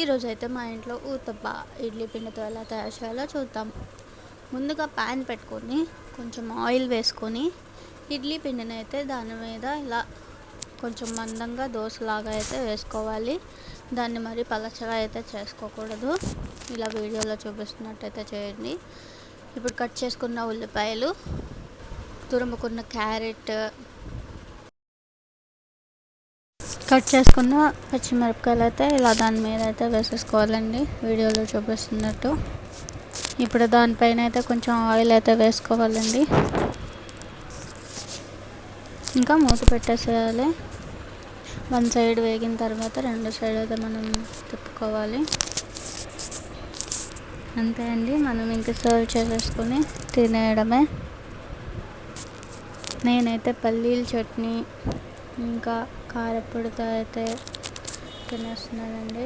ఈరోజు అయితే మా ఇంట్లో ఊతప్ప ఇడ్లీ పిండితో ఎలా తయారు చేయాలో చూద్దాం. ముందుగా ప్యాన్ పెట్టుకొని కొంచెం ఆయిల్ వేసుకొని ఇడ్లీ పిండిని అయితే దాని మీద ఇలా కొంచెం మందంగా దోశలాగా అయితే వేసుకోవాలి. దాన్ని మరి పలచగా అయితే చేసుకోకూడదు. ఇలా వీడియోలో చూపిస్తున్నట్టయితే చేయండి. ఇప్పుడు కట్ చేసుకున్న ఉల్లిపాయలు, తురుముకున్న క్యారెట్, కట్ చేసుకున్న పచ్చిమిరపకాయలు అయితే ఇలా దాని మీద అయితే వేసేసుకోవాలండి, వీడియోలో చూపిస్తున్నట్టు. ఇప్పుడు దానిపైన అయితే కొంచెం ఆయిల్ అయితే వేసుకోవాలండి. ఇంకా మూత పెట్టేసేయాలి. వన్ సైడ్ వేగిన తర్వాత రెండు సైడ్ అయితే మనం తిప్పుకోవాలి. అంతే అండి, మనం ఇంకా సర్వ్ చేసేసుకొని తినేయడమే. నేనైతే పల్లీల చట్నీ ఇంకా కారపొడితో అయితే తినేస్తున్నానండి.